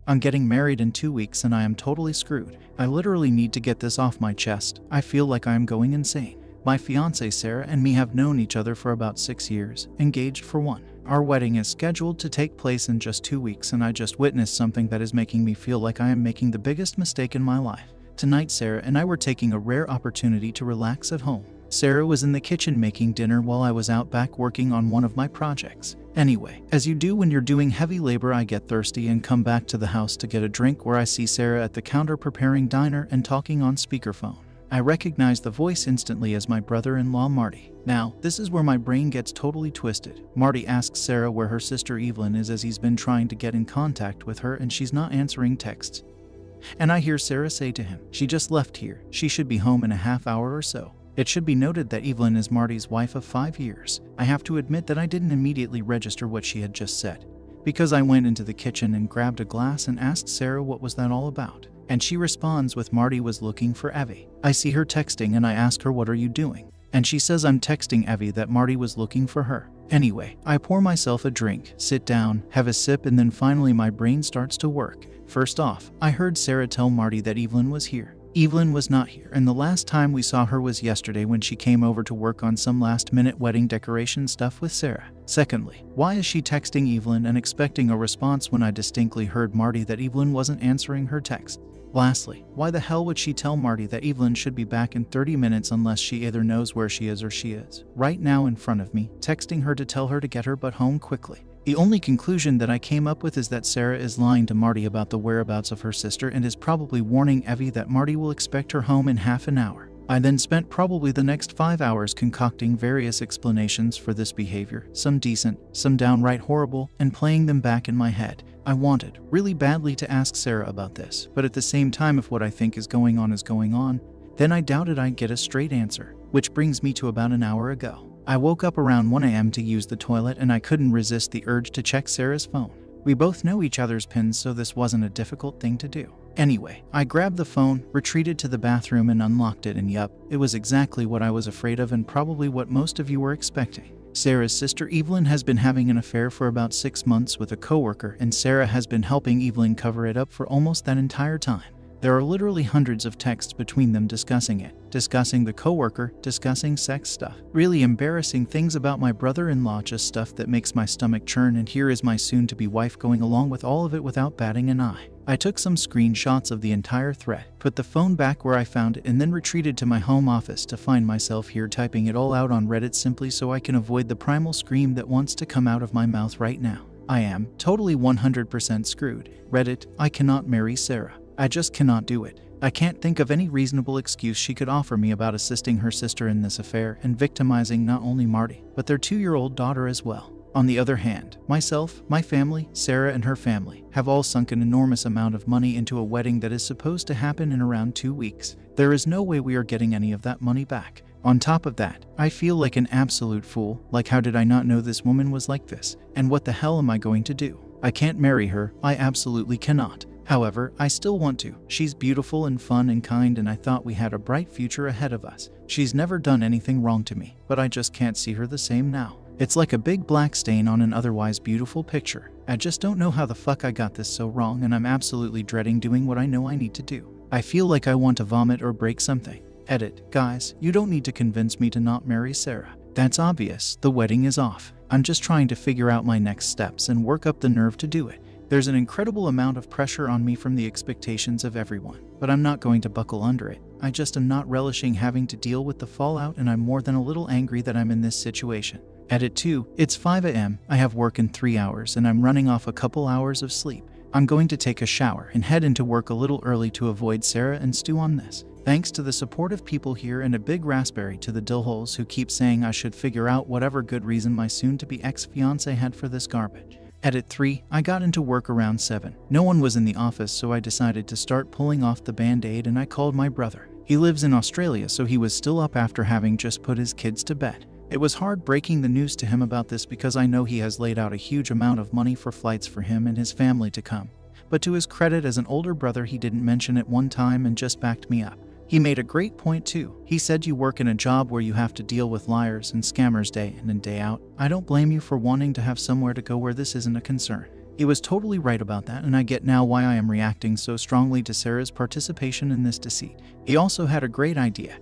I'm getting married in 2 weeks and I am totally screwed. I literally need to get this off my chest. I feel like I am going insane. My fiancée Sarah and me have known each other for about 6 years, engaged for 1. Our wedding is scheduled to take place in just 2 weeks and I just witnessed something that is making me feel like I am making the biggest mistake in my life. Tonight Sarah and I were taking a rare opportunity to relax at home. Sarah was in the kitchen making dinner while I was out back working on one of my projects. Anyway, as you do when you're doing heavy labor, I get thirsty and come back to the house to get a drink where I see Sarah at the counter preparing dinner and talking on speakerphone. I recognize the voice instantly as my brother-in-law Marty. Now, this is where my brain gets totally twisted. Marty asks Sarah where her sister Evelyn is as he's been trying to get in contact with her and she's not answering texts. And I hear Sarah say to him, "She just left here. She should be home in a half hour or so." It should be noted that Evelyn is Marty's wife of 5 years. I have to admit that I didn't immediately register what she had just said, because I went into the kitchen and grabbed a glass and asked Sarah what was that all about. And she responds with Marty was looking for Evie. I see her texting and I ask her, "What are you doing?" And she says I'm texting Evie that Marty was looking for her. Anyway, I pour myself a drink, sit down, have a sip, and then finally my brain starts to work. First off, I heard Sarah tell Marty that Evelyn was here. Evelyn was not here, and the last time we saw her was yesterday when she came over to work on some last-minute wedding decoration stuff with Sarah. Secondly, why is she texting Evelyn and expecting a response when I distinctly heard Marty that Evelyn wasn't answering her text? Lastly, why the hell would she tell Marty that Evelyn should be back in 30 minutes unless she either knows where she is or she is right now in front of me, texting her to tell her to get her butt home quickly? The only conclusion that I came up with is that Sarah is lying to Marty about the whereabouts of her sister and is probably warning Evie that Marty will expect her home in half an hour. I then spent probably the next 5 hours concocting various explanations for this behavior, some decent, some downright horrible, and playing them back in my head. I wanted, really badly, to ask Sarah about this, but at the same time, if what I think is going on, then I doubted I'd get a straight answer. Which brings me to about an hour ago. I woke up around 1 a.m. to use the toilet and I couldn't resist the urge to check Sarah's phone. We both know each other's pins, so this wasn't a difficult thing to do. Anyway, I grabbed the phone, retreated to the bathroom and unlocked it, and yup, it was exactly what I was afraid of and probably what most of you were expecting. Sarah's sister Evelyn has been having an affair for about 6 months with a coworker, and Sarah has been helping Evelyn cover it up for almost that entire time. There are literally hundreds of texts between them discussing it, discussing the coworker, discussing sex stuff, really embarrassing things about my brother-in-law, just stuff that makes my stomach churn, and here is my soon-to-be wife going along with all of it without batting an eye. I took some screenshots of the entire thread, put the phone back where I found it, and then retreated to my home office to find myself here typing it all out on Reddit simply so I can avoid the primal scream that wants to come out of my mouth right now. I am totally 100% screwed. Reddit, I cannot marry Sarah. I just cannot do it. I can't think of any reasonable excuse she could offer me about assisting her sister in this affair and victimizing not only Marty, but their 2-year-old daughter as well. On the other hand, myself, my family, Sarah and her family have all sunk an enormous amount of money into a wedding that is supposed to happen in around 2 weeks. There is no way we are getting any of that money back. On top of that, I feel like an absolute fool. Like, how did I not know this woman was like this? And what the hell am I going to do? I can't marry her. I absolutely cannot. However, I still want to. She's beautiful and fun and kind, and I thought we had a bright future ahead of us. She's never done anything wrong to me, but I just can't see her the same now. It's like a big black stain on an otherwise beautiful picture. I just don't know how the fuck I got this so wrong, and I'm absolutely dreading doing what I know I need to do. I feel like I want to vomit or break something. Edit. Guys, you don't need to convince me to not marry Sarah. That's obvious. The wedding is off. I'm just trying to figure out my next steps and work up the nerve to do it. There's an incredible amount of pressure on me from the expectations of everyone, but I'm not going to buckle under it. I just am not relishing having to deal with the fallout, and I'm more than a little angry that I'm in this situation. Edit 2. It's 5 a.m. I have work in 3 hours and I'm running off a couple hours of sleep. I'm going to take a shower and head into work a little early to avoid Sarah and stew on this. Thanks to the supportive people here, and a big raspberry to the dillholes who keep saying I should figure out whatever good reason my soon-to-be ex-fiancé had for this garbage. Edit 3. I got into work around 7. No one was in the office, so I decided to start pulling off the band-aid, and I called my brother. He lives in Australia, so he was still up after having just put his kids to bed. It was hard breaking the news to him about this because I know he has laid out a huge amount of money for flights for him and his family to come. But to his credit as an older brother, he didn't mention it one time and just backed me up. He made a great point too. He said, you work in a job where you have to deal with liars and scammers day in and day out. I don't blame you for wanting to have somewhere to go where this isn't a concern. He was totally right about that, and I get now why I am reacting so strongly to Sarah's participation in this deceit. He also had a great idea.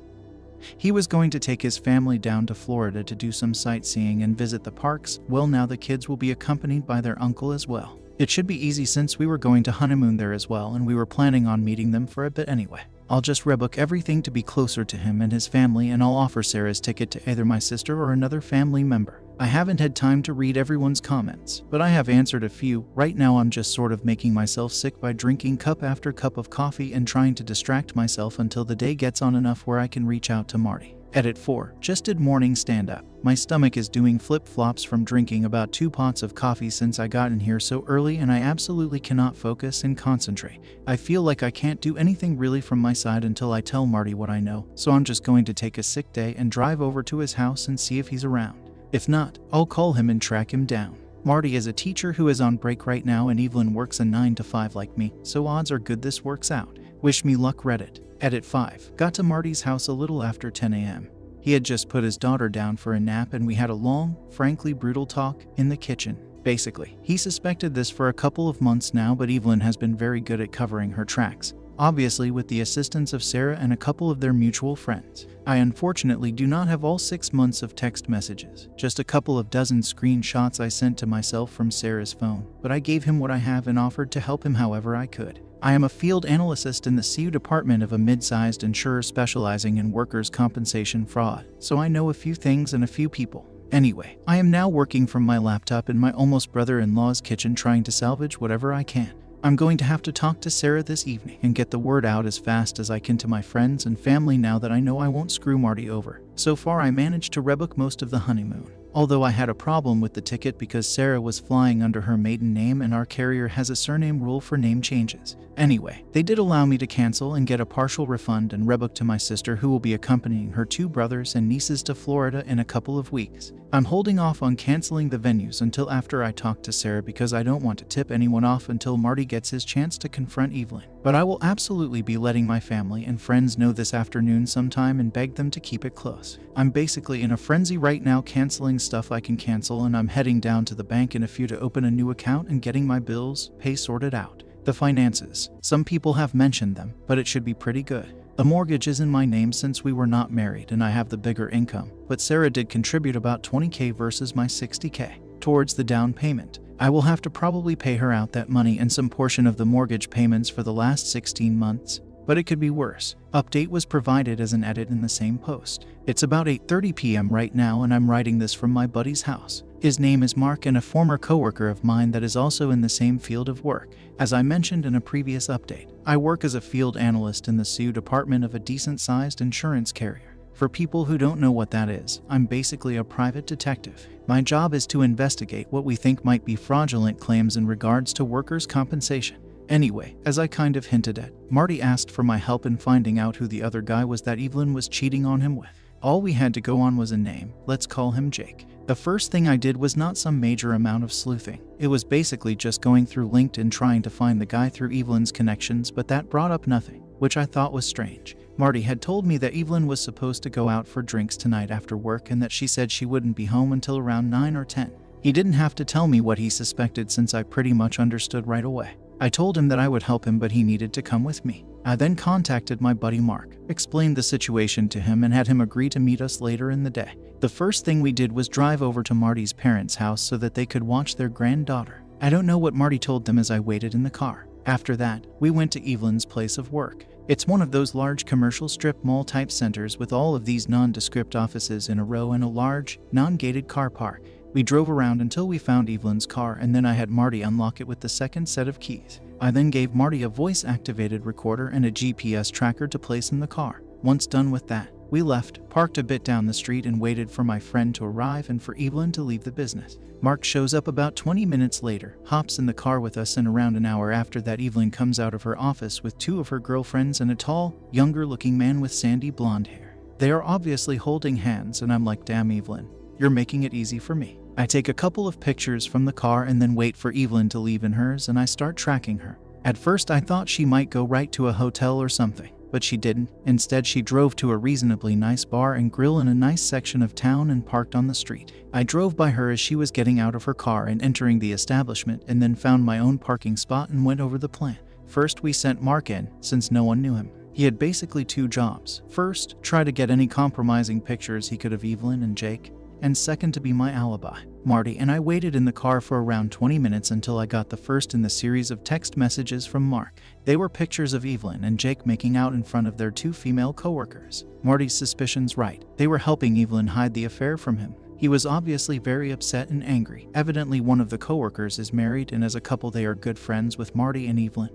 He was going to take his family down to Florida to do some sightseeing and visit the parks. Well, now the kids will be accompanied by their uncle as well. It should be easy since we were going to honeymoon there as well, and we were planning on meeting them for a bit anyway. I'll just rebook everything to be closer to him and his family, and I'll offer Sarah's ticket to either my sister or another family member. I haven't had time to read everyone's comments, but I have answered a few. Right now I'm just sort of making myself sick by drinking cup after cup of coffee and trying to distract myself until the day gets on enough where I can reach out to Marty. Edit 4. Just did morning stand-up. My stomach is doing flip-flops from drinking about 2 pots of coffee since I got in here so early, and I absolutely cannot focus and concentrate. I feel like I can't do anything really from my side until I tell Marty what I know, so I'm just going to take a sick day and drive over to his house and see if he's around. If not, I'll call him and track him down. Marty is a teacher who is on break right now, and Evelyn works a 9 to 5 like me, so odds are good this works out. Wish me luck, Reddit. Edit 5. Got to Marty's house a little after 10 a.m. He had just put his daughter down for a nap, and we had a long, frankly brutal talk in the kitchen. Basically, he suspected this for a couple of months now, but Evelyn has been very good at covering her tracks. Obviously with the assistance of Sarah and a couple of their mutual friends. I unfortunately do not have all 6 months of text messages, just a couple of dozen screenshots I sent to myself from Sarah's phone, but I gave him what I have and offered to help him however I could. I am a field analyst in the CU department of a mid-sized insurer specializing in workers' compensation fraud, so I know a few things and a few people. Anyway, I am now working from my laptop in my almost brother-in-law's kitchen trying to salvage whatever I can. I'm going to have to talk to Sarah this evening and get the word out as fast as I can to my friends and family now that I know I won't screw Marty over. So far I managed to rebook most of the honeymoon, although I had a problem with the ticket because Sarah was flying under her maiden name and our carrier has a surname rule for name changes. Anyway, they did allow me to cancel and get a partial refund and rebook to my sister, who will be accompanying her 2 brothers and nieces to Florida in a couple of weeks. I'm holding off on canceling the venues until after I talk to Sarah because I don't want to tip anyone off until Marty gets his chance to confront Evelyn. But I will absolutely be letting my family and friends know this afternoon sometime and beg them to keep it close. I'm basically in a frenzy right now, canceling stuff I can cancel, and I'm heading down to the bank in a few to open a new account and getting my bills pay sorted out. The finances. Some people have mentioned them, but it should be pretty good. The mortgage is in my name since we were not married and I have the bigger income, but Sarah did contribute about $20,000 versus my $60,000 towards the down payment. I will have to probably pay her out that money and some portion of the mortgage payments for the last 16 months. But it could be worse. Update was provided as an edit in the same post. It's about 8:30 p.m. right now, and I'm writing this from my buddy's house. His name is Mark and a former coworker of mine that is also in the same field of work. As I mentioned in a previous update, I work as a field analyst in the CU department of a decent-sized insurance carrier. For people who don't know what that is, I'm basically a private detective. My job is to investigate what we think might be fraudulent claims in regards to workers' compensation. Anyway, as I kind of hinted at, Marty asked for my help in finding out who the other guy was that Evelyn was cheating on him with. All we had to go on was a name. Let's call him Jake. The first thing I did was not some major amount of sleuthing. It was basically just going through LinkedIn trying to find the guy through Evelyn's connections, but that brought up nothing, which I thought was strange. Marty had told me that Evelyn was supposed to go out for drinks tonight after work and that she said she wouldn't be home until around 9 or 10. He didn't have to tell me what he suspected since I pretty much understood right away. I told him that I would help him, but he needed to come with me. I then contacted my buddy Mark, explained the situation to him, and had him agree to meet us later in the day. The first thing we did was drive over to Marty's parents' house so that they could watch their granddaughter. I don't know what Marty told them as I waited in the car. After that, we went to Evelyn's place of work. It's one of those large commercial strip mall type centers with all of these nondescript offices in a row and a large, non-gated car park. We drove around until we found Evelyn's car, and then I had Marty unlock it with the second set of keys. I then gave Marty a voice-activated recorder and a GPS tracker to place in the car. Once done with that, we left, parked a bit down the street, and waited for my friend to arrive and for Evelyn to leave the business. Mark shows up about 20 minutes later, hops in the car with us, and around an hour after that Evelyn comes out of her office with 2 of her girlfriends and a tall, younger-looking man with sandy blonde hair. They are obviously holding hands, and I'm like, damn Evelyn, you're making it easy for me. I take a couple of pictures from the car and then wait for Evelyn to leave in hers, and I start tracking her. At first I thought she might go right to a hotel or something, but she didn't. Instead, she drove to a reasonably nice bar and grill in a nice section of town and parked on the street. I drove by her as she was getting out of her car and entering the establishment, and then found my own parking spot and went over the plan. First, we sent Mark in, since no one knew him. He had basically 2 jobs. First, try to get any compromising pictures he could of Evelyn and Jake, and second, to be my alibi. Marty and I waited in the car for around 20 minutes until I got the first in the series of text messages from Mark. They were pictures of Evelyn and Jake making out in front of their 2 female coworkers. Marty's suspicions right. They were helping Evelyn hide the affair from him. He was obviously very upset and angry. Evidently, one of the coworkers is married, and as a couple they are good friends with Marty and Evelyn,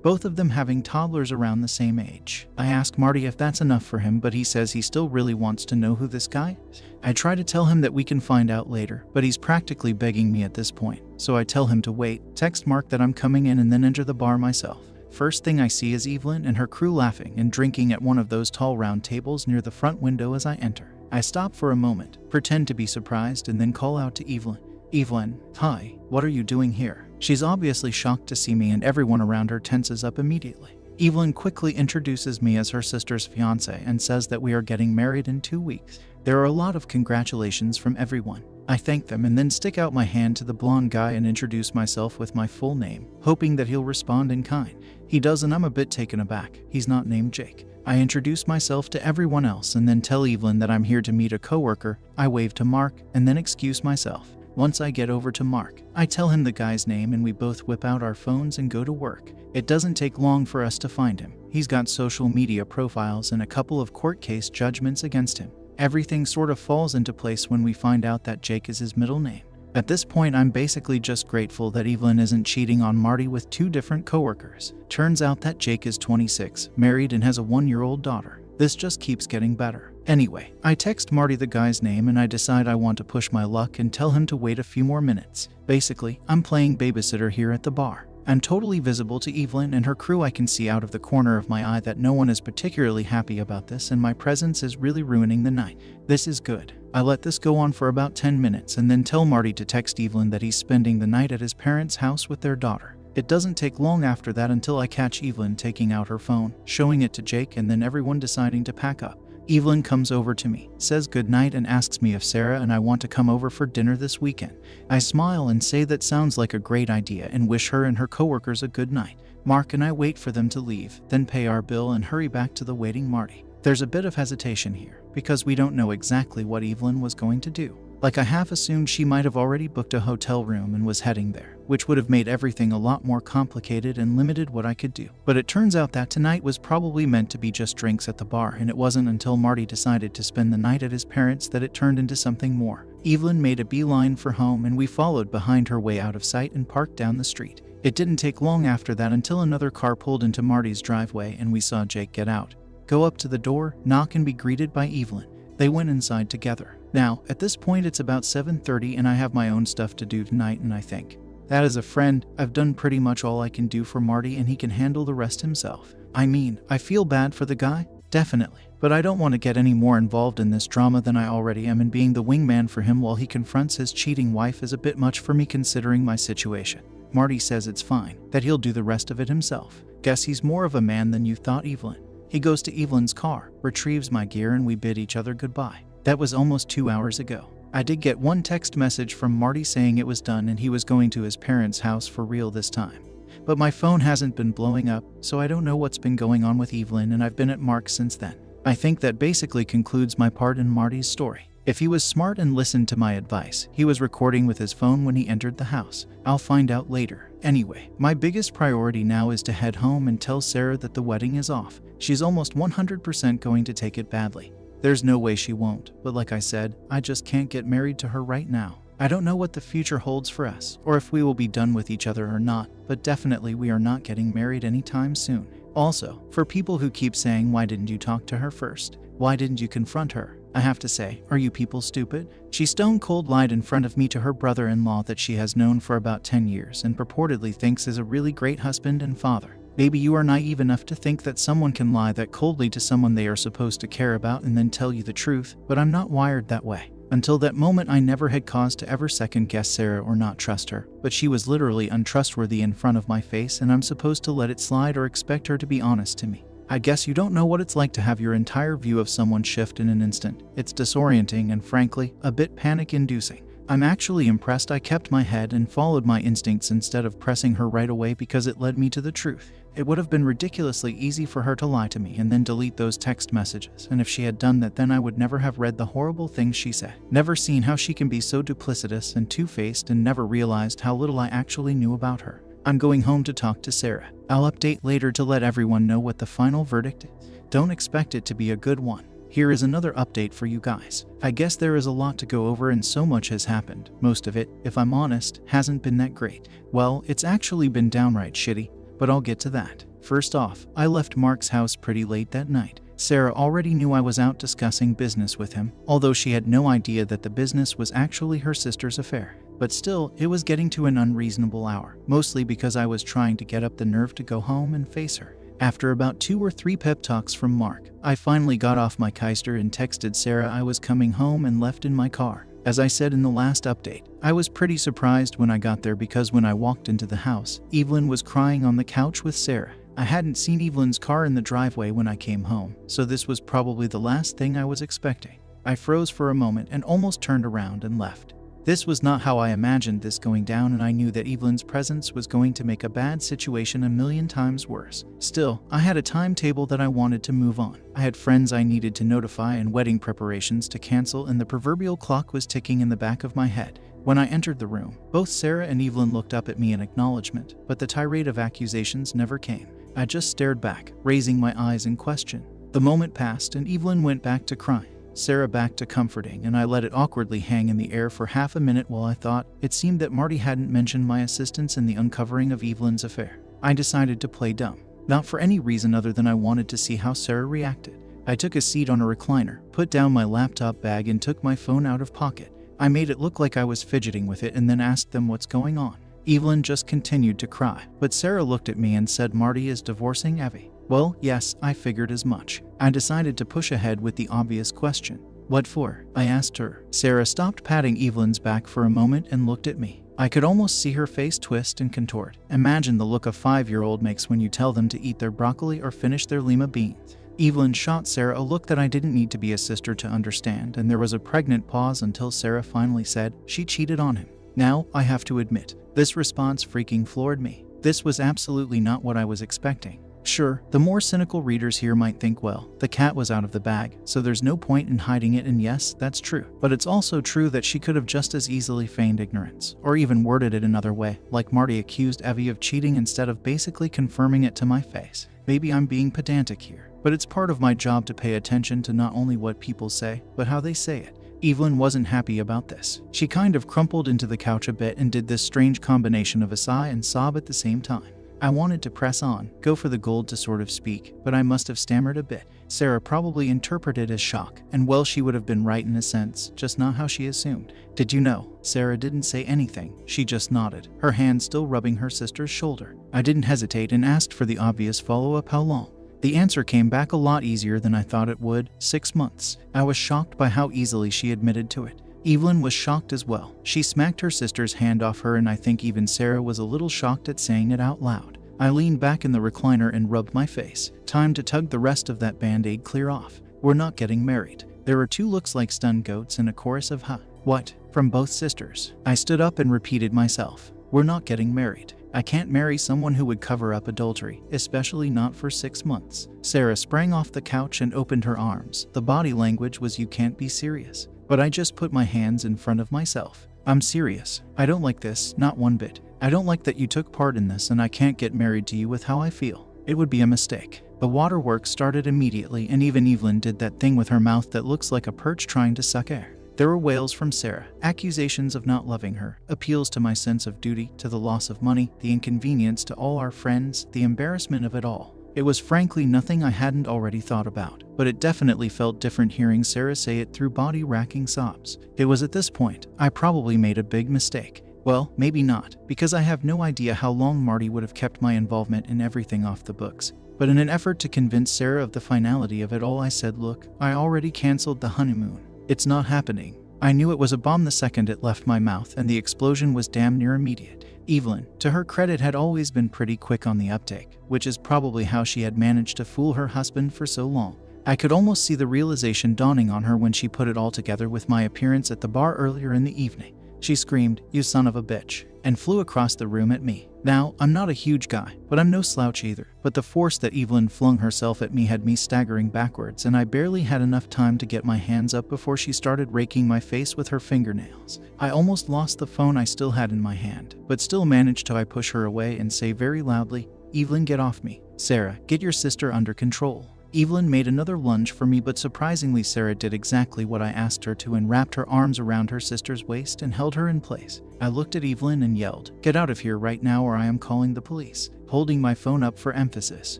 both of them having toddlers around the same age. I ask Marty if that's enough for him, but he says he still really wants to know who this guy is. I try to tell him that we can find out later, but he's practically begging me at this point. So I tell him to wait, text Mark that I'm coming in, and then enter the bar myself. First thing I see is Evelyn and her crew laughing and drinking at one of those tall round tables near the front window as I enter. I stop for a moment, pretend to be surprised, and then call out to Evelyn. Evelyn, hi, what are you doing here? She's obviously shocked to see me, and everyone around her tenses up immediately. Evelyn quickly introduces me as her sister's fiancé and says that we are getting married in 2 weeks. There are a lot of congratulations from everyone. I thank them and then stick out my hand to the blonde guy and introduce myself with my full name, hoping that he'll respond in kind. He does, and I'm a bit taken aback. He's not named Jake. I introduce myself to everyone else and then tell Evelyn that I'm here to meet a coworker. I wave to Mark and then excuse myself. Once I get over to Mark, I tell him the guy's name, and we both whip out our phones and go to work. It doesn't take long for us to find him. He's got social media profiles and a couple of court case judgments against him. Everything sort of falls into place when we find out that Jake is his middle name. At this point, I'm basically just grateful that Evelyn isn't cheating on Marty with 2 different coworkers. Turns out that Jake is 26, married, and has a 1-year-old daughter. This just keeps getting better. Anyway, I text Marty the guy's name, and I decide I want to push my luck and tell him to wait a few more minutes. Basically, I'm playing babysitter here at the bar. I'm totally visible to Evelyn and her crew. I can see out of the corner of my eye that no one is particularly happy about this, and my presence is really ruining the night. This is good. I let this go on for about 10 minutes and then tell Marty to text Evelyn that he's spending the night at his parents' house with their daughter. It doesn't take long after that until I catch Evelyn taking out her phone, showing it to Jake, and then everyone deciding to pack up. Evelyn comes over to me, says goodnight, and asks me if Sarah and I want to come over for dinner this weekend. I smile and say that sounds like a great idea and wish her and her coworkers a good night. Mark and I wait for them to leave, then pay our bill and hurry back to the waiting Marty. There's a bit of hesitation here, because we don't know exactly what Evelyn was going to do. Like, I half assumed she might have already booked a hotel room and was heading there, which would have made everything a lot more complicated and limited what I could do. But it turns out that tonight was probably meant to be just drinks at the bar, and it wasn't until Marty decided to spend the night at his parents' that it turned into something more. Evelyn made a beeline for home, and we followed behind her way out of sight and parked down the street. It didn't take long after that until another car pulled into Marty's driveway, and we saw Jake get out, go up to the door, knock, and be greeted by Evelyn. They went inside together. Now, at this point it's about 7:30 and I have my own stuff to do tonight, and I think that as a friend, I've done pretty much all I can do for Marty, and he can handle the rest himself. I mean, I feel bad for the guy, definitely, but I don't want to get any more involved in this drama than I already am, and being the wingman for him while he confronts his cheating wife is a bit much for me considering my situation. Marty says it's fine, that he'll do the rest of it himself. Guess he's more of a man than you thought, Evelyn. He goes to Evelyn's car, retrieves my gear, and we bid each other goodbye. That was almost 2 hours ago. I did get one text message from Marty saying it was done and he was going to his parents' house for real this time. But my phone hasn't been blowing up, so I don't know what's been going on with Evelyn, and I've been at Mark since then. I think that basically concludes my part in Marty's story. If he was smart and listened to my advice, he was recording with his phone when he entered the house. I'll find out later. Anyway, my biggest priority now is to head home and tell Sarah that the wedding is off. She's almost 100% going to take it badly. There's no way she won't, but like I said, I just can't get married to her right now. I don't know what the future holds for us, or if we will be done with each other or not, but definitely we are not getting married anytime soon. Also, for people who keep saying, why didn't you talk to her first? Why didn't you confront her? I have to say, are you people stupid? She stone cold lied in front of me to her brother-in-law that she has known for about 10 years and purportedly thinks is a really great husband and father. Maybe you are naive enough to think that someone can lie that coldly to someone they are supposed to care about and then tell you the truth, but I'm not wired that way. Until that moment, I never had cause to ever second-guess Sarah or not trust her, but she was literally untrustworthy in front of my face, and I'm supposed to let it slide or expect her to be honest to me. I guess you don't know what it's like to have your entire view of someone shift in an instant. It's disorienting and, frankly, a bit panic-inducing. I'm actually impressed I kept my head and followed my instincts instead of pressing her right away because it led me to the truth. It would have been ridiculously easy for her to lie to me and then delete those text messages, and if she had done that, then I would never have read the horrible things she said. Never seen how she can be so duplicitous and two-faced, and never realized how little I actually knew about her. I'm going home to talk to Sarah. I'll update later to let everyone know what the final verdict is. Don't expect it to be a good one. Here is another update for you guys. I guess there is a lot to go over and so much has happened. Most of it, if I'm honest, hasn't been that great. Well, it's actually been downright shitty, but I'll get to that. First off, I left Mark's house pretty late that night. Sarah already knew I was out discussing business with him, although she had no idea that the business was actually her sister's affair. But still, it was getting to an unreasonable hour, mostly because I was trying to get up the nerve to go home and face her. After about 2 or 3 pep talks from Mark, I finally got off my keister and texted Sarah I was coming home and left in my car. As I said in the last update, I was pretty surprised when I got there because when I walked into the house, Evelyn was crying on the couch with Sarah. I hadn't seen Evelyn's car in the driveway when I came home, so this was probably the last thing I was expecting. I froze for a moment and almost turned around and left. This was not how I imagined this going down, and I knew that Evelyn's presence was going to make a bad situation a million times worse. Still, I had a timetable that I wanted to move on. I had friends I needed to notify and wedding preparations to cancel, and the proverbial clock was ticking in the back of my head. When I entered the room, both Sarah and Evelyn looked up at me in acknowledgement, but the tirade of accusations never came. I just stared back, raising my eyes in question. The moment passed and Evelyn went back to crying. Sarah back to comforting, and I let it awkwardly hang in the air for half a minute while I thought. It seemed that Marty hadn't mentioned my assistance in the uncovering of Evelyn's affair. I decided to play dumb, not for any reason other than I wanted to see how Sarah reacted. I took a seat on a recliner, put down my laptop bag, and took my phone out of pocket. I made it look like I was fidgeting with it and then asked them what's going on. Evelyn just continued to cry, but Sarah looked at me and said Marty is divorcing Evie. Well, yes, I figured as much. I decided to push ahead with the obvious question. What for? I asked her. Sarah stopped patting Evelyn's back for a moment and looked at me. I could almost see her face twist and contort. Imagine the look a 5-year-old makes when you tell them to eat their broccoli or finish their lima beans. Evelyn shot Sarah a look that I didn't need to be a sister to understand, and there was a pregnant pause until Sarah finally said she cheated on him. Now, I have to admit, this response freaking floored me. This was absolutely not what I was expecting. Sure, the more cynical readers here might think, well, the cat was out of the bag, so there's no point in hiding it, and yes, that's true. But it's also true that she could have just as easily feigned ignorance, or even worded it another way, like Marty accused Evie of cheating instead of basically confirming it to my face. Maybe I'm being pedantic here, but it's part of my job to pay attention to not only what people say, but how they say it. Evelyn wasn't happy about this. She kind of crumpled into the couch a bit and did this strange combination of a sigh and sob at the same time. I wanted to press on, go for the gold to sort of speak, but I must have stammered a bit. Sarah probably interpreted it as shock, and well, she would have been right in a sense, just not how she assumed. Did you know? Sarah didn't say anything. She just nodded, her hand still rubbing her sister's shoulder. I didn't hesitate and asked for the obvious follow-up: how long? The answer came back a lot easier than I thought it would: 6 months. I was shocked by how easily she admitted to it. Evelyn was shocked as well. She smacked her sister's hand off her, and I think even Sarah was a little shocked at saying it out loud. I leaned back in the recliner and rubbed my face. Time to tug the rest of that band-aid clear off. We're not getting married. There were 2 looks like stunned goats and a chorus of "huh." What? From both sisters. I stood up and repeated myself. We're not getting married. I can't marry someone who would cover up adultery, especially not for 6 months. Sarah sprang off the couch and opened her arms. The body language was, you can't be serious. But I just put my hands in front of myself. I'm serious. I don't like this, not one bit. I don't like that you took part in this, and I can't get married to you with how I feel. It would be a mistake. The waterworks started immediately, and even Evelyn did that thing with her mouth that looks like a perch trying to suck air. There were wails from Sarah, accusations of not loving her, appeals to my sense of duty, to the loss of money, the inconvenience to all our friends, the embarrassment of it all. It was frankly nothing I hadn't already thought about, but it definitely felt different hearing Sarah say it through body-racking sobs. It was at this point I probably made a big mistake. Well, maybe not, because I have no idea how long Marty would have kept my involvement in everything off the books. But in an effort to convince Sarah of the finality of it all, I said, look, I already canceled the honeymoon. It's not happening. I knew it was a bomb the second it left my mouth, and the explosion was damn near immediate. Evelyn, to her credit, had always been pretty quick on the uptake, which is probably how she had managed to fool her husband for so long. I could almost see the realization dawning on her when she put it all together with my appearance at the bar earlier in the evening. She screamed, "You son of a bitch," and flew across the room at me. Now, I'm not a huge guy, but I'm no slouch either. But the force that Evelyn flung herself at me had me staggering backwards, and I barely had enough time to get my hands up before she started raking my face with her fingernails. I almost lost the phone I still had in my hand, but still managed to push her away and say very loudly, "Evelyn, get off me. Sarah, get your sister under control." Evelyn made another lunge for me, but surprisingly Sarah did exactly what I asked her to and wrapped her arms around her sister's waist and held her in place. I looked at Evelyn and yelled, "Get out of here right now or I am calling the police," holding my phone up for emphasis.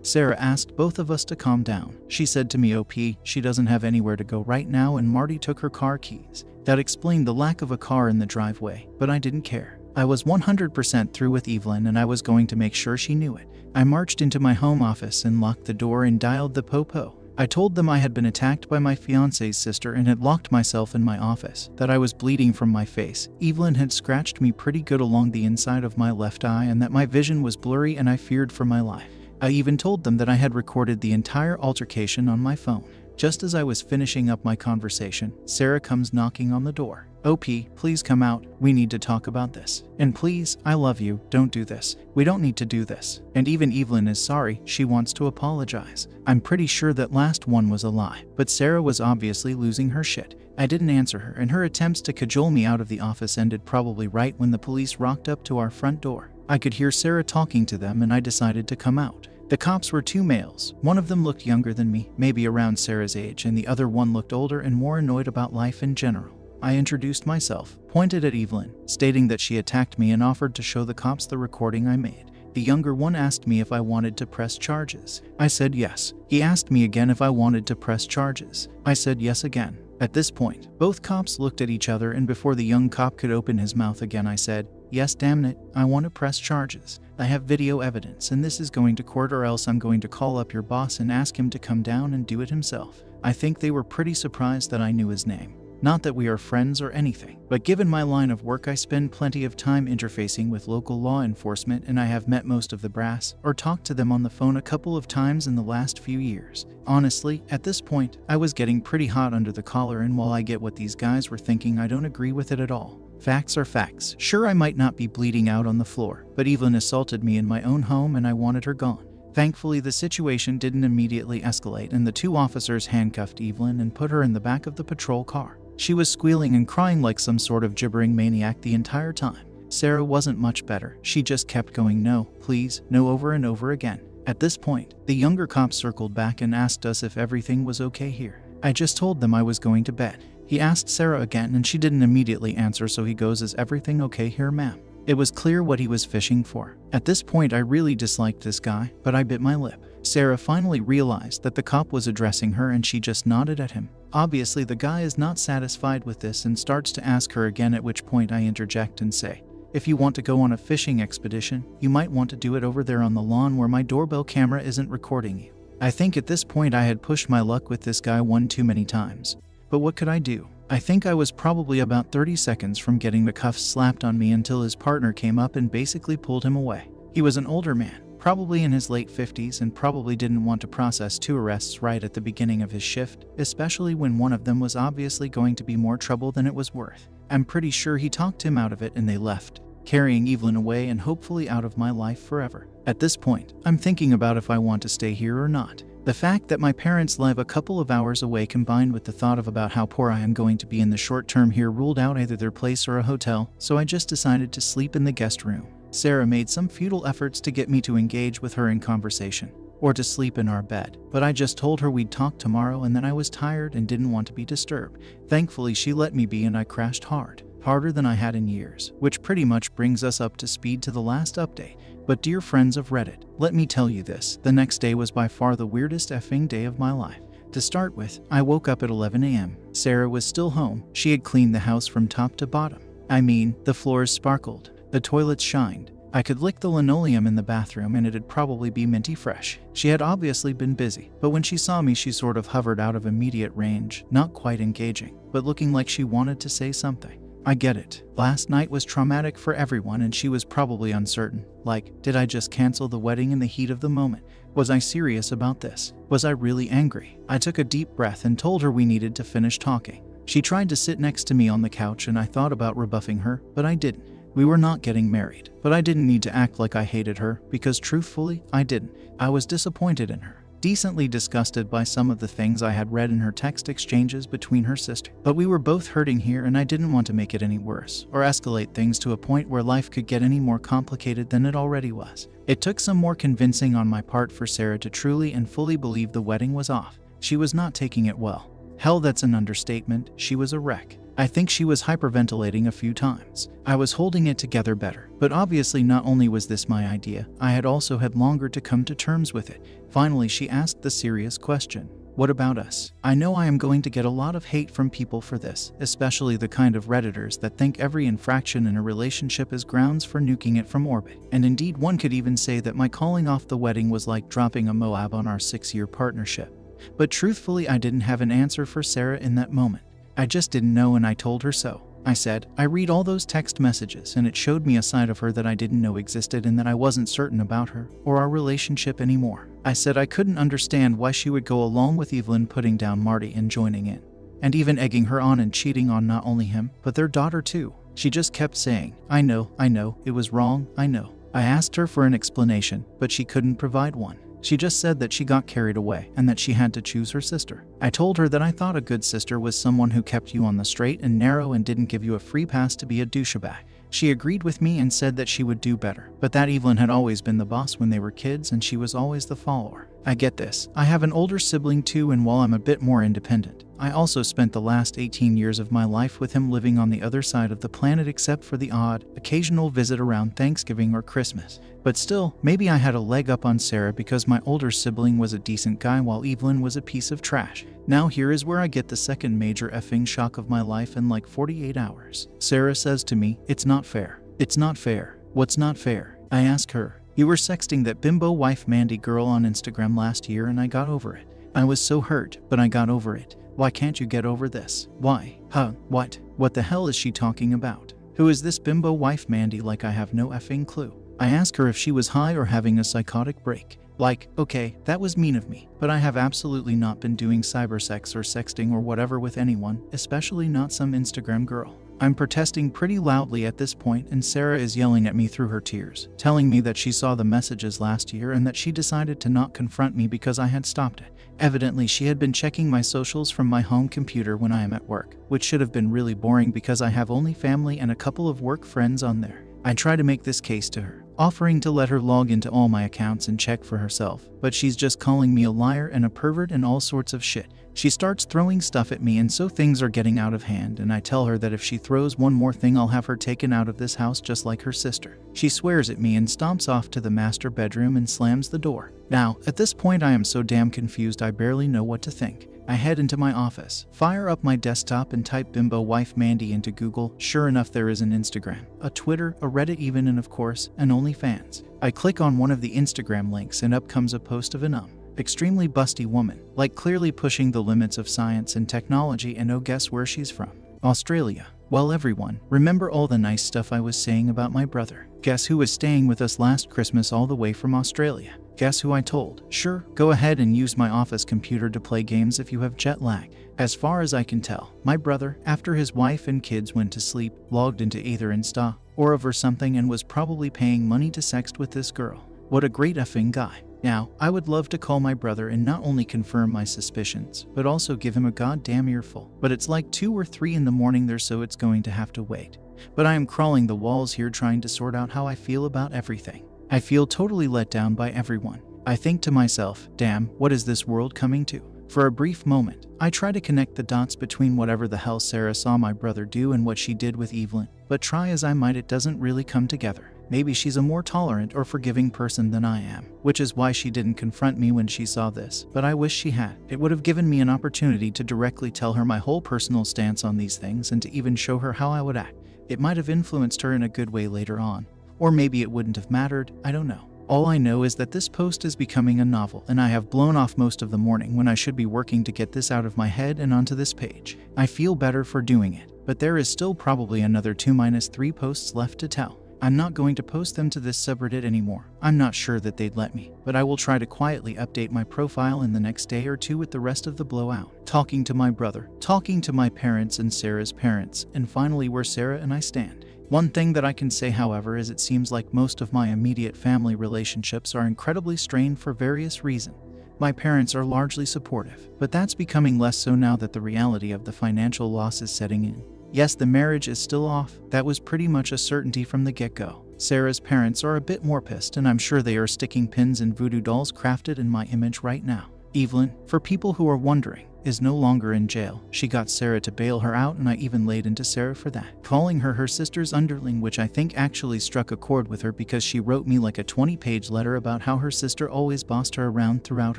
Sarah asked both of us to calm down. She said to me, "OP, she doesn't have anywhere to go right now and Marty took her car keys." That explained the lack of a car in the driveway, but I didn't care. I was 100% through with Evelyn and I was going to make sure she knew it. I marched into my home office and locked the door and dialed the po-po. I told them I had been attacked by my fiance's sister and had locked myself in my office, that I was bleeding from my face. Evelyn had scratched me pretty good along the inside of my left eye and that my vision was blurry and I feared for my life. I even told them that I had recorded the entire altercation on my phone. Just as I was finishing up my conversation, Sarah comes knocking on the door. "OP, please come out. We need to talk about this. And please, I love you, don't do this. We don't need to do this." And even Evelyn is sorry, she wants to apologize. I'm pretty sure that last one was a lie, but Sarah was obviously losing her shit. I didn't answer her, and her attempts to cajole me out of the office ended probably right when the police rocked up to our front door. I could hear Sarah talking to them and I decided to come out. The cops were two males. One of them looked younger than me, maybe around Sarah's age, and the other one looked older and more annoyed about life in general. I introduced myself, pointed at Evelyn, stating that she attacked me and offered to show the cops the recording I made. The younger one asked me if I wanted to press charges. I said yes. He asked me again if I wanted to press charges. I said yes again. At this point, both cops looked at each other, and before the young cop could open his mouth again, I said, "Yes, damn it, I want to press charges. I have video evidence and this is going to court, or else I'm going to call up your boss and ask him to come down and do it himself." I think they were pretty surprised that I knew his name. Not that we are friends or anything, but given my line of work I spend plenty of time interfacing with local law enforcement and I have met most of the brass or talked to them on the phone a couple of times in the last few years. Honestly, at this point, I was getting pretty hot under the collar, and while I get what these guys were thinking, I don't agree with it at all. Facts are facts. Sure, I might not be bleeding out on the floor, but Evelyn assaulted me in my own home and I wanted her gone. Thankfully, the situation didn't immediately escalate and the two officers handcuffed Evelyn and put her in the back of the patrol car. She was squealing and crying like some sort of gibbering maniac the entire time. Sarah wasn't much better. She just kept going, "No, please, no," over and over again. At this point, the younger cop circled back and asked us if everything was okay here. I just told them I was going to bed. He asked Sarah again and she didn't immediately answer, so he goes, "Is everything okay here, ma'am?" It was clear what he was fishing for. At this point, I really disliked this guy, but I bit my lip. Sarah finally realized that the cop was addressing her and she just nodded at him. Obviously, the guy is not satisfied with this and starts to ask her again, at which point I interject and say, "If you want to go on a fishing expedition, you might want to do it over there on the lawn where my doorbell camera isn't recording you." I think at this point I had pushed my luck with this guy one too many times. But what could I do? I think I was probably about 30 seconds from getting the cuffs slapped on me until his partner came up and basically pulled him away. He was an older man, probably in his late 50s, and probably didn't want to process two arrests right at the beginning of his shift, especially when one of them was obviously going to be more trouble than it was worth. I'm pretty sure he talked him out of it and they left, carrying Evelyn away and hopefully out of my life forever. At this point, I'm thinking about if I want to stay here or not. The fact that my parents live a couple of hours away, combined with the thought of about how poor I am going to be in the short term here, ruled out either their place or a hotel, so I just decided to sleep in the guest room. Sarah made some futile efforts to get me to engage with her in conversation, or to sleep in our bed, but I just told her we'd talk tomorrow and then I was tired and didn't want to be disturbed. Thankfully, she let me be and I crashed harder than I had in years, which pretty much brings us up to speed to the last update. But dear friends of Reddit, let me tell you this, the next day was by far the weirdest effing day of my life. To start with, I woke up at 11 a.m. Sarah was still home. She had cleaned the house from top to bottom. I mean, the floors sparkled, the toilets shined. I could lick the linoleum in the bathroom and it'd probably be minty fresh. She had obviously been busy, but when she saw me she sort of hovered out of immediate range, not quite engaging, but looking like she wanted to say something. I get it. Last night was traumatic for everyone and she was probably uncertain. Like, did I just cancel the wedding in the heat of the moment? Was I serious about this? Was I really angry? I took a deep breath and told her we needed to finish talking. She tried to sit next to me on the couch and I thought about rebuffing her, but I didn't. We were not getting married, but I didn't need to act like I hated her because truthfully, I didn't. I was disappointed in her, decently disgusted by some of the things I had read in her text exchanges between her sister. But we were both hurting here and I didn't want to make it any worse or escalate things to a point where life could get any more complicated than it already was. It took some more convincing on my part for Sarah to truly and fully believe the wedding was off. She was not taking it well. Hell, that's an understatement. She was a wreck. I think she was hyperventilating a few times. I was holding it together better, but obviously not only was this my idea, I had also had longer to come to terms with it. Finally, she asked the serious question. What about us? I know I am going to get a lot of hate from people for this, especially the kind of Redditors that think every infraction in a relationship is grounds for nuking it from orbit. And indeed, one could even say that my calling off the wedding was like dropping a Moab on our 6-year partnership. But truthfully, I didn't have an answer for Sarah in that moment. I just didn't know and I told her so. I said, I read all those text messages and it showed me a side of her that I didn't know existed and that I wasn't certain about her or our relationship anymore. I said I couldn't understand why she would go along with Evelyn putting down Marty and joining in, and even egging her on and cheating on not only him, but their daughter too. She just kept saying, I know, it was wrong, I know. I asked her for an explanation, but she couldn't provide one. She just said that she got carried away and that she had to choose her sister. I told her that I thought a good sister was someone who kept you on the straight and narrow and didn't give you a free pass to be a douchebag. She agreed with me and said that she would do better, but that Evelyn had always been the boss when they were kids and she was always the follower. I get this. I have an older sibling too, and while I'm a bit more independent, I also spent the last 18 years of my life with him living on the other side of the planet except for the odd, occasional visit around Thanksgiving or Christmas. But still, maybe I had a leg up on Sarah because my older sibling was a decent guy while Evelyn was a piece of trash. Now here is where I get the second major effing shock of my life in like 48 hours. Sarah says to me, it's not fair. It's not fair. What's not fair? I ask her. You were sexting that bimbo wife Mandy girl on Instagram last year and I got over it. I was so hurt, but I got over it. Why can't you get over this? Why? Huh? What? What the hell is she talking about? Who is this bimbo wife Mandy? Like I have no effing clue. I ask her if she was high or having a psychotic break. Like, okay, that was mean of me, but I have absolutely not been doing cybersex or sexting or whatever with anyone, especially not some Instagram girl. I'm protesting pretty loudly at this point and Sarah is yelling at me through her tears, telling me that she saw the messages last year and that she decided to not confront me because I had stopped it. Evidently, she had been checking my socials from my home computer when I am at work, which should have been really boring because I have only family and a couple of work friends on there. I try to make this case to her, offering to let her log into all my accounts and check for herself, but she's just calling me a liar and a pervert and all sorts of shit. She starts throwing stuff at me and so things are getting out of hand, and I tell her that if she throws one more thing I'll have her taken out of this house just like her sister. She swears at me and stomps off to the master bedroom and slams the door. Now, at this point I am so damn confused I barely know what to think. I head into my office, fire up my desktop and type bimbo wife Mandy into Google. Sure enough, there is an Instagram, a Twitter, a Reddit even, and of course, an OnlyFans. I click on one of the Instagram links and up comes a post of an extremely busty woman, like clearly pushing the limits of science and technology, and oh, guess where she's from? Australia. Well, everyone, remember all the nice stuff I was saying about my brother? Guess who was staying with us last Christmas all the way from Australia? Guess who I told? Sure, go ahead and use my office computer to play games if you have jet lag. As far as I can tell, my brother, after his wife and kids went to sleep, logged into either Insta or over something and was probably paying money to sext with this girl. What a great effing guy. Now, I would love to call my brother and not only confirm my suspicions, but also give him a goddamn earful. But it's like 2 or 3 in the morning there, so it's going to have to wait. But I am crawling the walls here trying to sort out how I feel about everything. I feel totally let down by everyone. I think to myself, damn, what is this world coming to? For a brief moment, I try to connect the dots between whatever the hell Sarah saw my brother do and what she did with Evelyn, but try as I might, it doesn't really come together. Maybe she's a more tolerant or forgiving person than I am, which is why she didn't confront me when she saw this, but I wish she had. It would have given me an opportunity to directly tell her my whole personal stance on these things and to even show her how I would act. It might have influenced her in a good way later on, or maybe it wouldn't have mattered, I don't know. All I know is that this post is becoming a novel, and I have blown off most of the morning when I should be working to get this out of my head and onto this page. I feel better for doing it, but there is still probably another 2-3 posts left to tell. I'm not going to post them to this subreddit anymore. I'm not sure that they'd let me, but I will try to quietly update my profile in the next day or two with the rest of the blowout. Talking to my brother, talking to my parents and Sarah's parents, and finally where Sarah and I stand. One thing that I can say, however, is it seems like most of my immediate family relationships are incredibly strained for various reasons. My parents are largely supportive, but that's becoming less so now that the reality of the financial loss is setting in. Yes, the marriage is still off. That was pretty much a certainty from the get-go. Sarah's parents are a bit more pissed, and I'm sure they are sticking pins in voodoo dolls crafted in my image right now. Evelyn, for people who are wondering, is no longer in jail. She got Sarah to bail her out, and I even laid into Sarah for that, calling her sister's underling, which I think actually struck a chord with her because she wrote me like a 20-page letter about how her sister always bossed her around throughout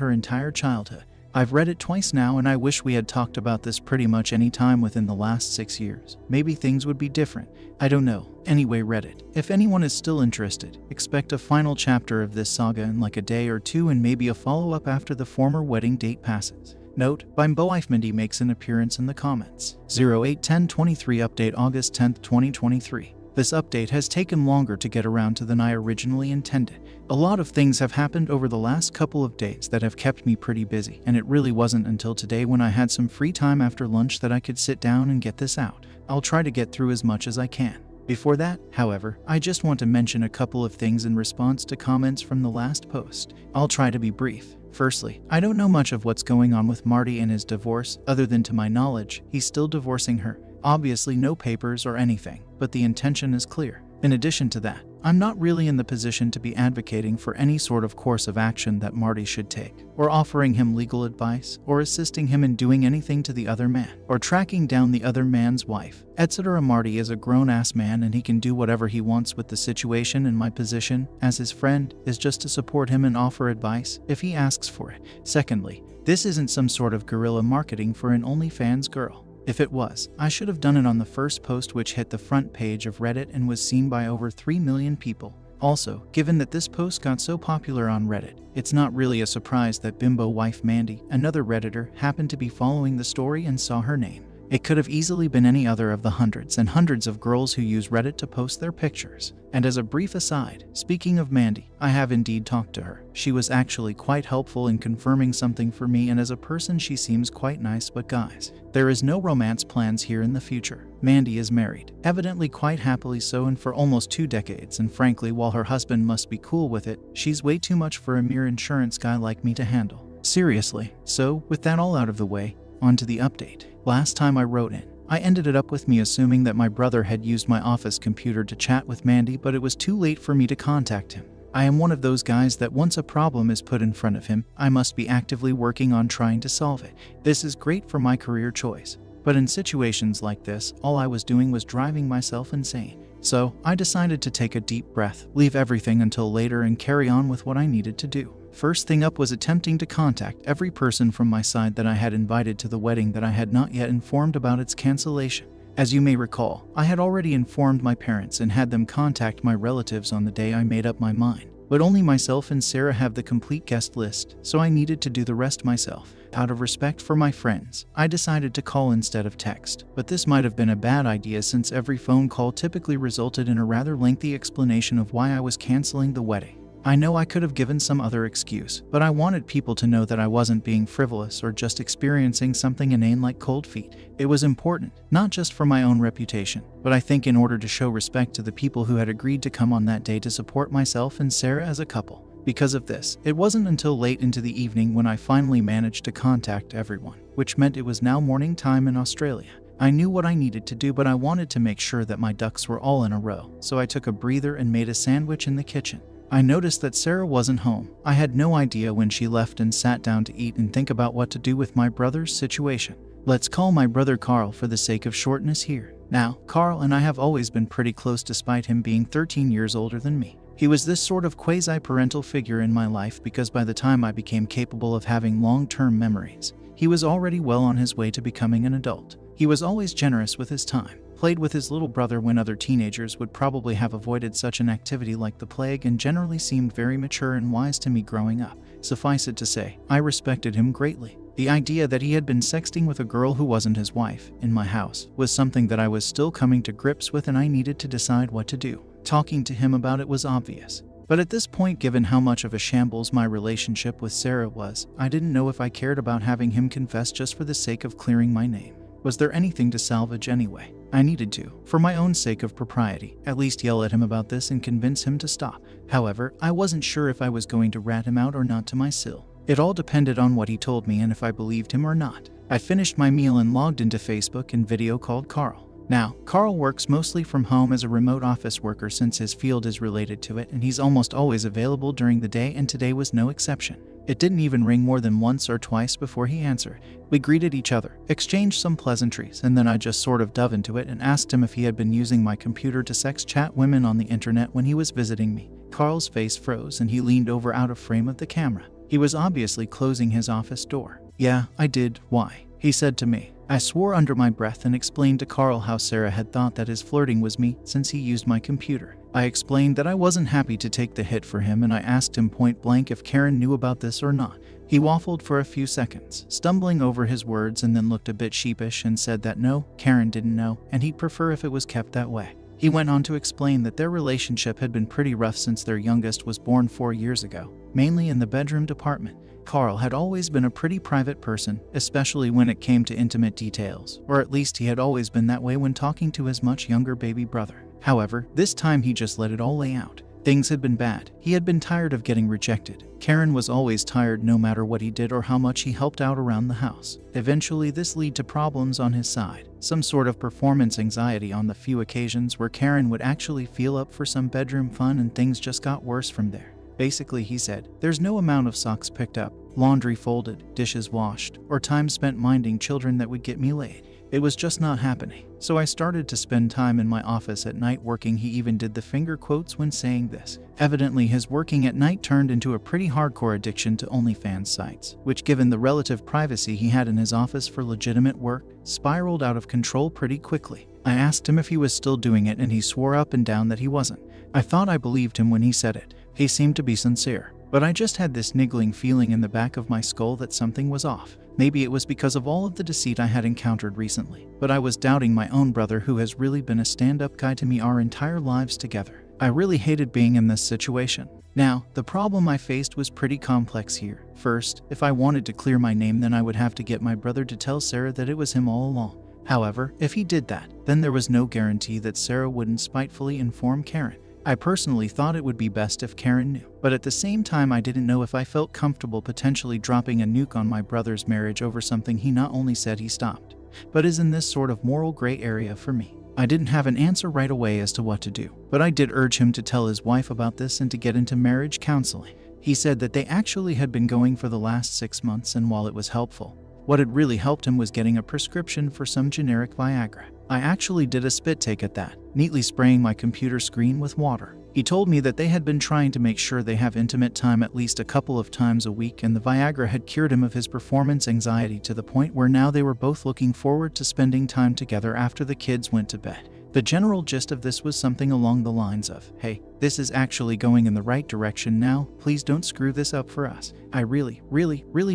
her entire childhood. I've read it twice now, and I wish we had talked about this pretty much any time within the last 6 years. Maybe things would be different. I don't know. Anyway, Reddit. If anyone is still interested, expect a final chapter of this saga in like a day or two, and maybe a follow-up after the former wedding date passes. Note, Bimboifmandy makes an appearance in the comments. 08/10/23 update August 10th, 2023. This update has taken longer to get around to than I originally intended. A lot of things have happened over the last couple of days that have kept me pretty busy, and it really wasn't until today when I had some free time after lunch that I could sit down and get this out. I'll try to get through as much as I can. Before that, however, I just want to mention a couple of things in response to comments from the last post. I'll try to be brief. Firstly, I don't know much of what's going on with Marty and his divorce, other than to my knowledge, he's still divorcing her. Obviously no papers or anything, but the intention is clear. In addition to that, I'm not really in the position to be advocating for any sort of course of action that Marty should take, or offering him legal advice, or assisting him in doing anything to the other man, or tracking down the other man's wife, etc. Marty is a grown-ass man and he can do whatever he wants with the situation, and my position, as his friend, is just to support him and offer advice if he asks for it. Secondly, this isn't some sort of guerrilla marketing for an OnlyFans girl. If it was, I should have done it on the first post, which hit the front page of Reddit and was seen by over 3 million people. Also, given that this post got so popular on Reddit, it's not really a surprise that Bimbo Wife Mandy, another Redditor, happened to be following the story and saw her name. It could have easily been any other of the hundreds and hundreds of girls who use Reddit to post their pictures. And as a brief aside, speaking of Mandy, I have indeed talked to her. She was actually quite helpful in confirming something for me, and as a person she seems quite nice, but guys, there is no romance plans here in the future. Mandy is married, evidently quite happily so, and for almost 2 decades, and frankly, while her husband must be cool with it, she's way too much for a mere insurance guy like me to handle. Seriously. So, with that all out of the way, on to the update. Last time I wrote in, I ended it up with me assuming that my brother had used my office computer to chat with Mandy, but it was too late for me to contact him. I am one of those guys that once a problem is put in front of him, I must be actively working on trying to solve it. This is great for my career choice. But in situations like this, all I was doing was driving myself insane. So, I decided to take a deep breath, leave everything until later, and carry on with what I needed to do. First thing up was attempting to contact every person from my side that I had invited to the wedding that I had not yet informed about its cancellation. As you may recall, I had already informed my parents and had them contact my relatives on the day I made up my mind. But only myself and Sarah have the complete guest list, so I needed to do the rest myself. Out of respect for my friends, I decided to call instead of text, but this might have been a bad idea since every phone call typically resulted in a rather lengthy explanation of why I was canceling the wedding. I know I could have given some other excuse, but I wanted people to know that I wasn't being frivolous or just experiencing something inane like cold feet. It was important, not just for my own reputation, but I think in order to show respect to the people who had agreed to come on that day to support myself and Sarah as a couple. Because of this, it wasn't until late into the evening when I finally managed to contact everyone, which meant it was now morning time in Australia. I knew what I needed to do, but I wanted to make sure that my ducks were all in a row, so I took a breather and made a sandwich in the kitchen. I noticed that Sarah wasn't home. I had no idea when she left and sat down to eat and think about what to do with my brother's situation. Let's call my brother Carl for the sake of shortness here. Now, Carl and I have always been pretty close despite him being 13 years older than me. He was this sort of quasi-parental figure in my life because by the time I became capable of having long-term memories, he was already well on his way to becoming an adult. He was always generous with his time, played with his little brother when other teenagers would probably have avoided such an activity like the plague, and generally seemed very mature and wise to me growing up. Suffice it to say, I respected him greatly. The idea that he had been sexting with a girl who wasn't his wife in my house was something that I was still coming to grips with, and I needed to decide what to do. Talking to him about it was obvious. But at this point, given how much of a shambles my relationship with Sarah was, I didn't know if I cared about having him confess just for the sake of clearing my name. Was there anything to salvage anyway? I needed to, for my own sake of propriety, at least yell at him about this and convince him to stop. However, I wasn't sure if I was going to rat him out or not to my sill. It all depended on what he told me and if I believed him or not. I finished my meal and logged into Facebook and video called Carl. Now, Carl works mostly from home as a remote office worker since his field is related to it, and he's almost always available during the day, and today was no exception. It didn't even ring more than once or twice before he answered. We greeted each other, exchanged some pleasantries, and then I just sort of dove into it and asked him if he had been using my computer to sex chat women on the internet when he was visiting me. Carl's face froze and he leaned over out of frame of the camera. He was obviously closing his office door. "Yeah, I did. Why?" he said to me. I swore under my breath and explained to Carl how Sarah had thought that his flirting was me since he used my computer. I explained that I wasn't happy to take the hit for him, and I asked him point blank if Karen knew about this or not. He waffled for a few seconds, stumbling over his words, and then looked a bit sheepish and said that no, Karen didn't know, and he'd prefer if it was kept that way. He went on to explain that their relationship had been pretty rough since their youngest was born 4 years ago, mainly in the bedroom department. Carl had always been a pretty private person, especially when it came to intimate details, or at least he had always been that way when talking to his much younger baby brother. However, this time he just let it all lay out. Things had been bad. He had been tired of getting rejected. Karen was always tired no matter what he did or how much he helped out around the house. Eventually, this led to problems on his side. Some sort of performance anxiety on the few occasions where Karen would actually feel up for some bedroom fun, and things just got worse from there. Basically, he said, there's no amount of socks picked up, laundry folded, dishes washed, or time spent minding children that would get me laid. It was just not happening. So I started to spend time in my office at night working. He even did the finger quotes when saying this. Evidently, his working at night turned into a pretty hardcore addiction to OnlyFans sites, which, given the relative privacy he had in his office for legitimate work, spiraled out of control pretty quickly. I asked him if he was still doing it, and he swore up and down that he wasn't. I thought I believed him when he said it. He seemed to be sincere, but I just had this niggling feeling in the back of my skull that something was off. Maybe it was because of all of the deceit I had encountered recently, but I was doubting my own brother, who has really been a stand-up guy to me our entire lives together. I really hated being in this situation. Now, the problem I faced was pretty complex here. First, if I wanted to clear my name, then I would have to get my brother to tell Sarah that it was him all along. However, if he did that, then there was no guarantee that Sarah wouldn't spitefully inform Karen. I personally thought it would be best if Karen knew, but at the same time I didn't know if I felt comfortable potentially dropping a nuke on my brother's marriage over something he not only said he stopped, but is in this sort of moral gray area for me. I didn't have an answer right away as to what to do, but I did urge him to tell his wife about this and to get into marriage counseling. He said that they actually had been going for the last 6 months, and while it was helpful, what had really helped him was getting a prescription for some generic Viagra. I actually did a spit take at that, neatly spraying my computer screen with water. He told me that they had been trying to make sure they have intimate time at least a couple of times a week, and the Viagra had cured him of his performance anxiety to the point where now they were both looking forward to spending time together after the kids went to bed. The general gist of this was something along the lines of, hey, this is actually going in the right direction now, please don't screw this up for us. I really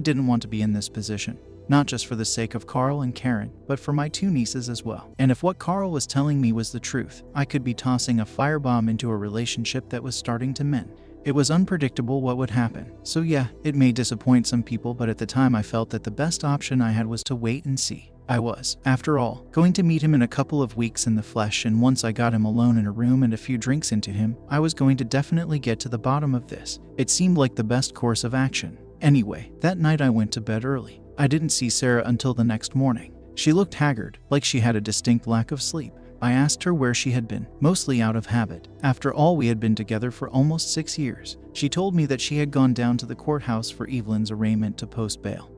didn't want to be in this position. Not just for the sake of Carl and Karen, but for my 2 nieces as well. And if what Carl was telling me was the truth, I could be tossing a firebomb into a relationship that was starting to mend. It was unpredictable what would happen. So yeah, it may disappoint some people, but at the time I felt that the best option I had was to wait and see. I was, after all, going to meet him in a couple of weeks in the flesh, and once I got him alone in a room and a few drinks into him, I was going to definitely get to the bottom of this. It seemed like the best course of action. Anyway, that night I went to bed early. I didn't see Sarah until the next morning. She looked haggard, like she had a distinct lack of sleep. I asked her where she had been, mostly out of habit. After all, we had been together for almost 6 years. She told me that she had gone down to the courthouse for Evelyn's arraignment to post bail,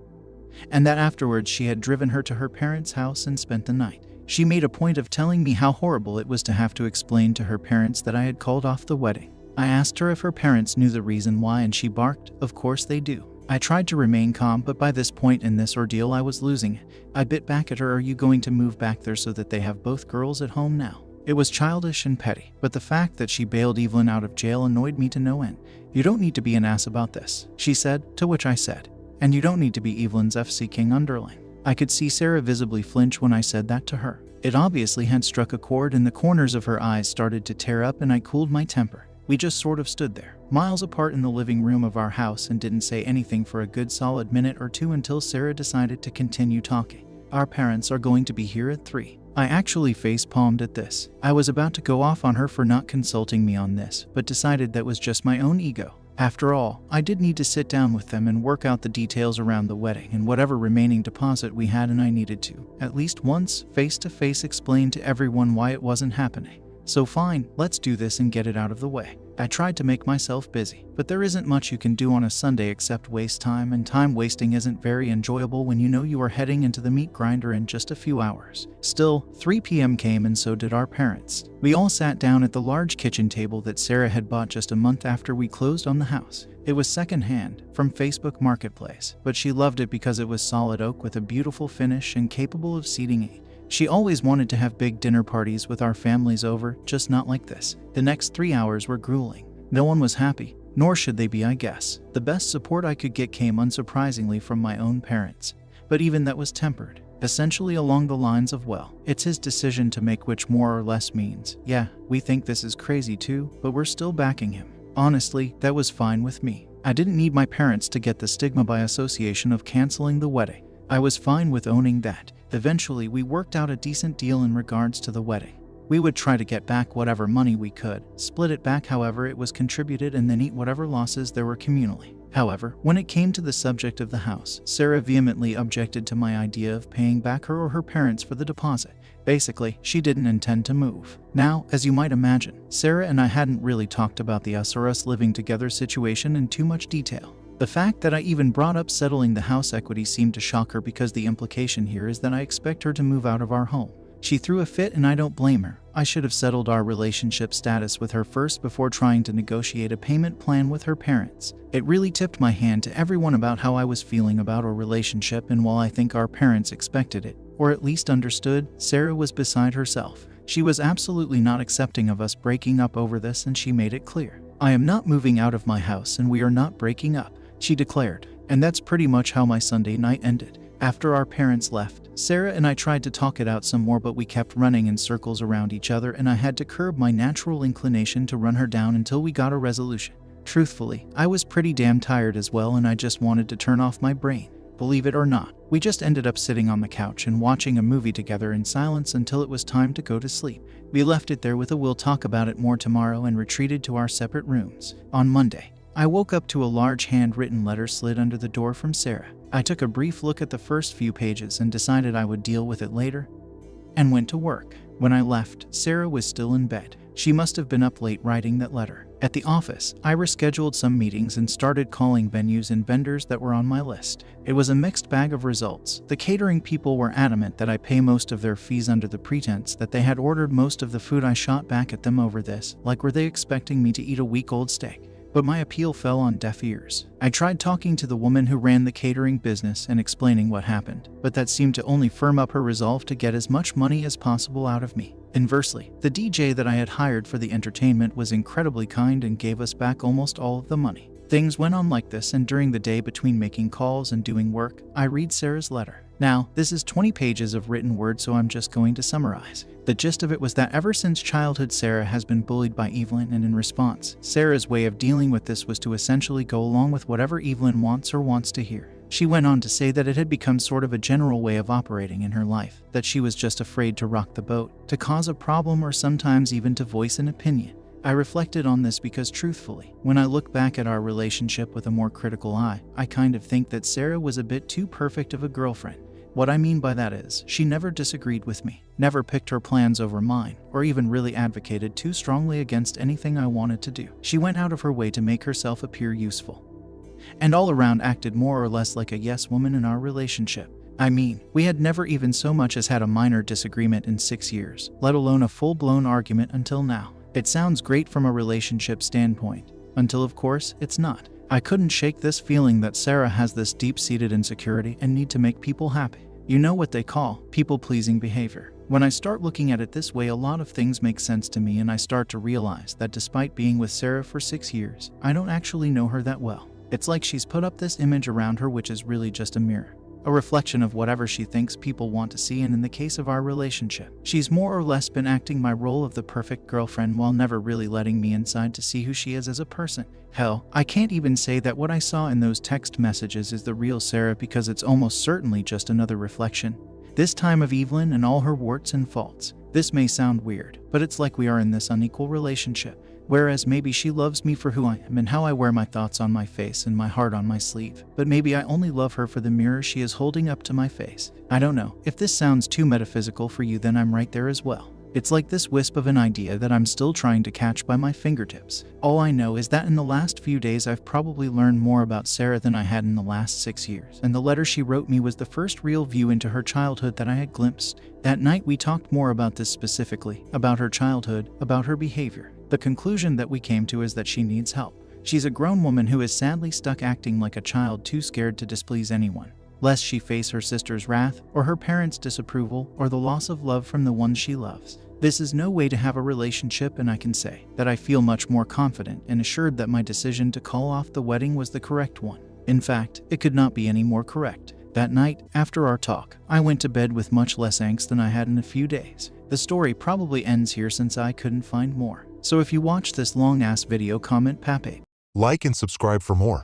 and that afterwards she had driven her to her parents' house and spent the night. She made a point of telling me how horrible it was to have to explain to her parents that I had called off the wedding. I asked her if her parents knew the reason why, and she barked, "Of course they do." I tried to remain calm, but by this point in this ordeal I was losing it. I bit back at her, "Are you going to move back there so that they have both girls at home now?" It was childish and petty, but the fact that she bailed Evelyn out of jail annoyed me to no end. "You don't need to be an ass about this," she said, to which I said, "And you don't need to be Evelyn's FC King underling." I could see Sarah visibly flinch when I said that to her. It obviously had struck a chord, and the corners of her eyes started to tear up, and I cooled my temper. We just sort of stood there, miles apart in the living room of our house, and didn't say anything for a good solid minute or two until Sarah decided to continue talking. "Our parents are going to be here at 3. I actually face-palmed at this. I was about to go off on her for not consulting me on this, but decided that was just my own ego. After all, I did need to sit down with them and work out the details around the wedding and whatever remaining deposit we had, and I needed to, at least once, face-to-face explain to everyone why it wasn't happening. So fine, let's do this and get it out of the way. I tried to make myself busy, but there isn't much you can do on a Sunday except waste time, and time wasting isn't very enjoyable when you know you are heading into the meat grinder in just a few hours. Still, 3 p.m. came, and so did our parents. We all sat down at the large kitchen table that Sarah had bought just a month after we closed on the house. It was second-hand, from Facebook Marketplace, but she loved it because it was solid oak with a beautiful finish and capable of seating 8. She always wanted to have big dinner parties with our families over, just not like this. The next 3 hours were grueling. No one was happy, nor should they be, I guess. The best support I could get came unsurprisingly from my own parents, but even that was tempered, essentially along the lines of, "Well, it's his decision to make," which more or less means, "Yeah, we think this is crazy too, but we're still backing him." Honestly, that was fine with me. I didn't need my parents to get the stigma by association of canceling the wedding. I was fine with owning that. Eventually, we worked out a decent deal in regards to the wedding. We would try to get back whatever money we could, split it back however it was contributed, and then eat whatever losses there were communally. However, when it came to the subject of the house, Sarah vehemently objected to my idea of paying back her or her parents for the deposit. Basically, she didn't intend to move. Now, as you might imagine, Sarah and I hadn't really talked about the us or us living together situation in too much detail. The fact that I even brought up settling the house equity seemed to shock her, because the implication here is that I expect her to move out of our home. She threw a fit, and I don't blame her. I should have settled our relationship status with her first before trying to negotiate a payment plan with her parents. It really tipped my hand to everyone about how I was feeling about our relationship, and while I think our parents expected it, or at least understood, Sarah was beside herself. She was absolutely not accepting of us breaking up over this, and she made it clear. "I am not moving out of my house, and we are not breaking up," she declared. And that's pretty much how my Sunday night ended. After our parents left, Sarah and I tried to talk it out some more, but we kept running in circles around each other, and I had to curb my natural inclination to run her down until we got a resolution. Truthfully, I was pretty damn tired as well, and I just wanted to turn off my brain. Believe it or not, we just ended up sitting on the couch and watching a movie together in silence until it was time to go to sleep. We left it there with a "we'll talk about it more tomorrow," and retreated to our separate rooms. On Monday, I woke up to a large handwritten letter slid under the door from Sarah. I took a brief look at the first few pages and decided I would deal with it later, and went to work. When I left, Sarah was still in bed. She must have been up late writing that letter. At the office, I rescheduled some meetings and started calling venues and vendors that were on my list. It was a mixed bag of results. The catering people were adamant that I pay most of their fees under the pretense that they had ordered most of the food. I shot back at them over this, like were they expecting me to eat a week-old steak? But my appeal fell on deaf ears. I tried talking to the woman who ran the catering business and explaining what happened, but that seemed to only firm up her resolve to get as much money as possible out of me. Inversely, the DJ that I had hired for the entertainment was incredibly kind and gave us back almost all of the money. Things went on like this, and during the day between making calls and doing work, I read Sarah's letter. Now, this is 20 pages of written word, so I'm just going to summarize. The gist of it was that ever since childhood, Sarah has been bullied by Evelyn, and in response, Sarah's way of dealing with this was to essentially go along with whatever Evelyn wants to hear. She went on to say that it had become sort of a general way of operating in her life, that she was just afraid to rock the boat, to cause a problem, or sometimes even to voice an opinion. I reflected on this because, truthfully, when I look back at our relationship with a more critical eye, I kind of think that Sarah was a bit too perfect of a girlfriend. What I mean by that is, she never disagreed with me, never picked her plans over mine, or even really advocated too strongly against anything I wanted to do. She went out of her way to make herself appear useful, and all around acted more or less like a yes woman in our relationship. I mean, we had never even so much as had a minor disagreement in 6 years, let alone a full-blown argument until now. It sounds great from a relationship standpoint, until of course it's not. I couldn't shake this feeling that Sarah has this deep-seated insecurity and need to make people happy. You know what they call people-pleasing behavior. When I start looking at it this way, a lot of things make sense to me, and I start to realize that despite being with Sarah for 6 years, I don't actually know her that well. It's like she's put up this image around her which is really just a mirror, a reflection of whatever she thinks people want to see, and in the case of our relationship, she's more or less been acting my role of the perfect girlfriend while never really letting me inside to see who she is as a person. Hell, I can't even say that what I saw in those text messages is the real Sarah, because it's almost certainly just another reflection, this time of Evelyn and all her warts and faults. This may sound weird, but it's like we are in this unequal relationship. Whereas maybe she loves me for who I am and how I wear my thoughts on my face and my heart on my sleeve, but maybe I only love her for the mirror she is holding up to my face. I don't know. If this sounds too metaphysical for you, then I'm right there as well. It's like this wisp of an idea that I'm still trying to catch by my fingertips. All I know is that in the last few days I've probably learned more about Sarah than I had in the last 6 years, and the letter she wrote me was the first real view into her childhood that I had glimpsed. That night we talked more about this specifically, about her childhood, about her behavior. The conclusion that we came to is that she needs help. She's a grown woman who is sadly stuck acting like a child, too scared to displease anyone, lest she face her sister's wrath, or her parents' disapproval, or the loss of love from the ones she loves. This is no way to have a relationship, and I can say that I feel much more confident and assured that my decision to call off the wedding was the correct one. In fact, it could not be any more correct. That night, after our talk, I went to bed with much less angst than I had in a few days. The story probably ends here since I couldn't find more. So if you watch this long-ass video, comment Pape. Like and subscribe for more.